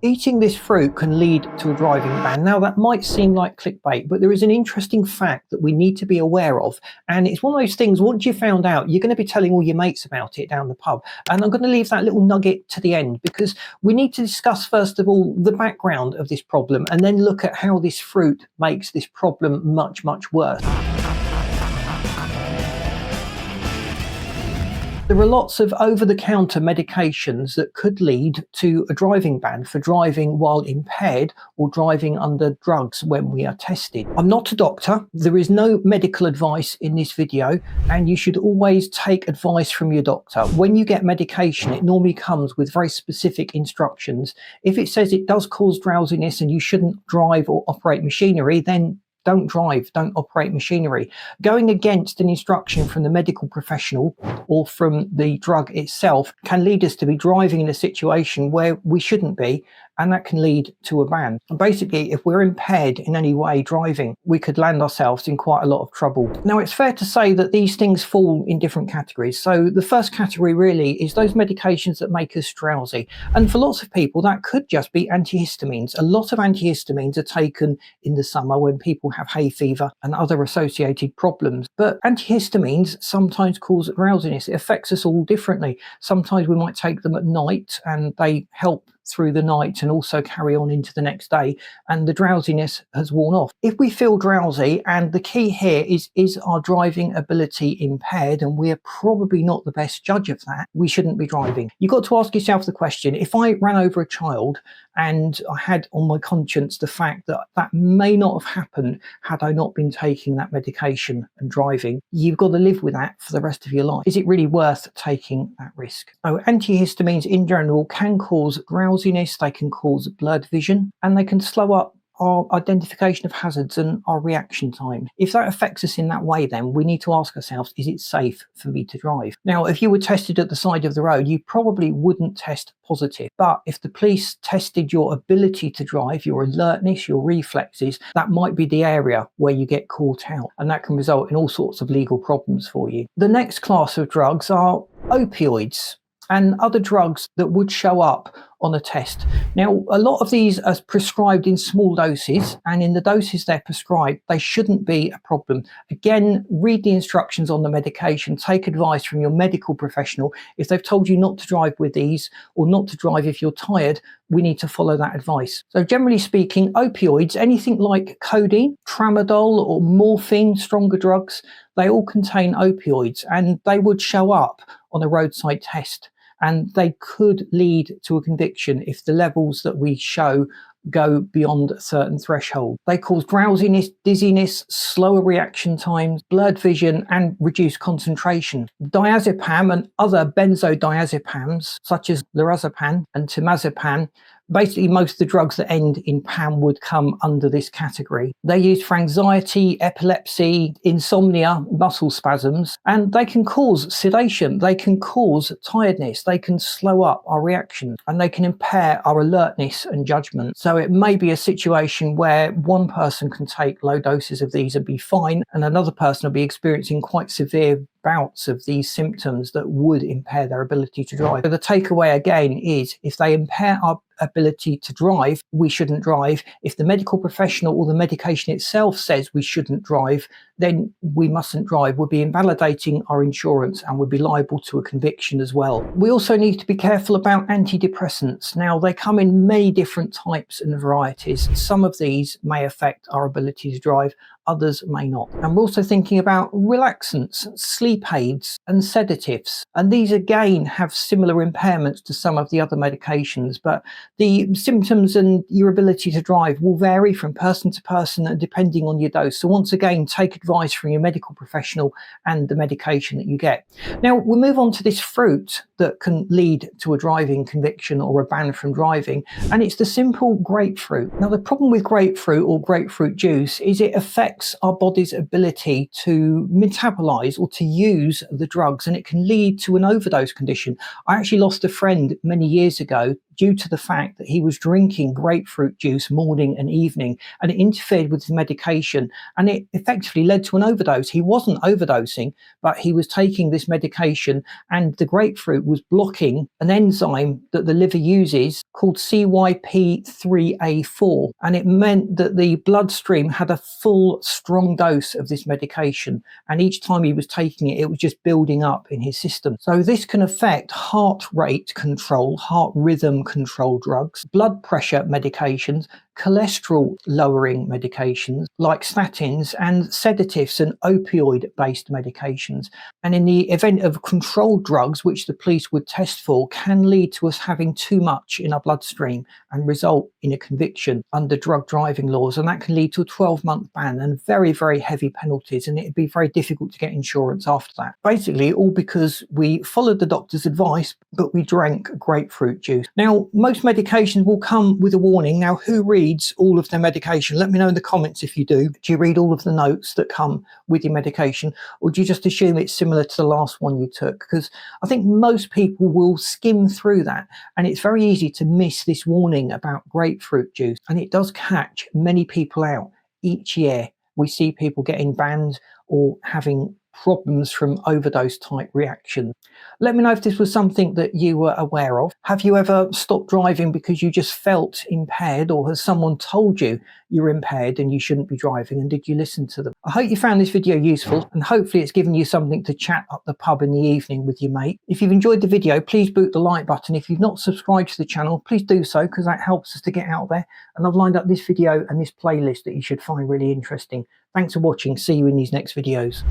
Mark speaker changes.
Speaker 1: Eating this fruit can lead to a driving ban. Now, that might seem like clickbait, but there is an interesting fact that we need to be aware of. And it's one of those things, once you've found out, you're going to be telling all your mates about it down the pub. And I'm going to leave that little nugget to the end, because we need to discuss, first of all, the background of this problem, and then look at how this fruit makes this problem much, much worse. There are lots of over-the-counter medications that could lead to a driving ban for driving while impaired or driving under drugs when we are tested. I'm not a doctor, there is no medical advice in this video, and you should always take advice from your doctor. When you get medication, it normally comes with very specific instructions. If it says it does cause drowsiness and you shouldn't drive or operate machinery, then don't drive, don't operate machinery. Going against an instruction from the medical professional or from the drug itself can lead us to be driving in a situation where we shouldn't be, and that can lead to a ban. And basically, if we're impaired in any way driving, we could land ourselves in quite a lot of trouble. Now, it's fair to say that these things fall in different categories. So the first category really is those medications that make us drowsy. And for lots of people, that could just be antihistamines. A lot of antihistamines are taken in the summer when people have hay fever and other associated problems. But antihistamines sometimes cause drowsiness. It affects us all differently. Sometimes we might take them at night and they help through the night and also carry on into the next day, and the drowsiness has worn off. If we feel drowsy, and the key here is our driving ability impaired, and we're probably not the best judge of that, we shouldn't be driving. You've got to ask yourself the question, if I ran over a child and I had on my conscience the fact that that may not have happened had I not been taking that medication and driving, you've got to live with that for the rest of your life. Is it really worth taking that risk? So antihistamines in general can cause drowsiness, they can cause blurred vision, and they can slow up our identification of hazards and our reaction time. If that affects us in that way, then we need to ask ourselves, is it safe for me to drive? Now, if you were tested at the side of the road, you probably wouldn't test positive. But if the police tested your ability to drive, your alertness, your reflexes, that might be the area where you get caught out, and that can result in all sorts of legal problems for you. The next class of drugs are opioids and other drugs that would show up on a test. Now, a lot of these are prescribed in small doses, and in the doses they're prescribed, they shouldn't be a problem. Again, read the instructions on the medication, take advice from your medical professional. If they've told you not to drive with these, or not to drive if you're tired, we need to follow that advice. So generally speaking, opioids, anything like codeine, tramadol or morphine, stronger drugs, they all contain opioids, and they would show up on a roadside test, and they could lead to a conviction if the levels that we show go beyond a certain threshold. They cause drowsiness, dizziness, slower reaction times, blurred vision, and reduced concentration. Diazepam and other benzodiazepams, such as lorazepam and temazepam, basically most of the drugs that end in PAM would come under this category. They're used for anxiety, epilepsy, insomnia, muscle spasms, and they can cause sedation, they can cause tiredness, they can slow up our reaction, and they can impair our alertness and judgment. So it may be a situation where one person can take low doses of these and be fine, and another person will be experiencing quite severe bouts of these symptoms that would impair their ability to drive. So the takeaway again is, if they impair our ability to drive, we shouldn't drive. If the medical professional or the medication itself says we shouldn't drive, then we mustn't drive. We'll be invalidating our insurance and we'll be liable to a conviction as well. We also need to be careful about antidepressants. Now, they come in many different types and varieties. Some of these may affect our ability to drive, others may not. And we're also thinking about relaxants, sleep aids and sedatives. And these again have similar impairments to some of the other medications, but the symptoms and your ability to drive will vary from person to person and depending on your dose. So once again, take advice from your medical professional and the medication that you get. Now, we'll move on to this fruit that can lead to a driving conviction or a ban from driving, and it's the simple grapefruit. Now, the problem with grapefruit or grapefruit juice is it affects our body's ability to metabolize or to use the drugs, and it can lead to an overdose condition. I actually lost a friend many years ago due to the fact that he was drinking grapefruit juice morning and evening, and it interfered with his medication, and it effectively led to an overdose. He wasn't overdosing, but he was taking this medication, and the grapefruit was blocking an enzyme that the liver uses called CYP3A4, and it meant that the bloodstream had a full strong dose of this medication, and each time he was taking it, it was just building up in his system. So this can affect heart rate control, heart rhythm control drugs, blood pressure medications, cholesterol lowering medications like statins, and sedatives and opioid based medications. And in the event of controlled drugs, which the police would test for, can lead to us having too much in our bloodstream and result in a conviction under drug driving laws, and that can lead to a 12-month ban and very, very heavy penalties, and it'd be very difficult to get insurance after that. Basically all because we followed the doctor's advice but we drank grapefruit juice. Now, most medications will come with a warning. Now, who reads all of their medication? Let me know in the comments if you do. Do you read all of the notes that come with your medication, or do you just assume it's similar to the last one you took? Because I think most people will skim through that, and it's very easy to miss this warning about grapefruit juice, and it does catch many people out. Each year we see people getting banned or having problems from overdose type reactions. Let me know if this was something that you were aware of. Have you ever stopped driving because you just felt impaired, or has someone told you you're impaired and you shouldn't be driving, and did you listen to them? I hope you found this video useful, and hopefully it's given you something to chat up the pub in the evening with your mate. If you've enjoyed the video, please boot the like button. If you've not subscribed to the channel, please do so, because that helps us to get out there. And I've lined up this video and this playlist that you should find really interesting. Thanks for watching. See you in these next videos.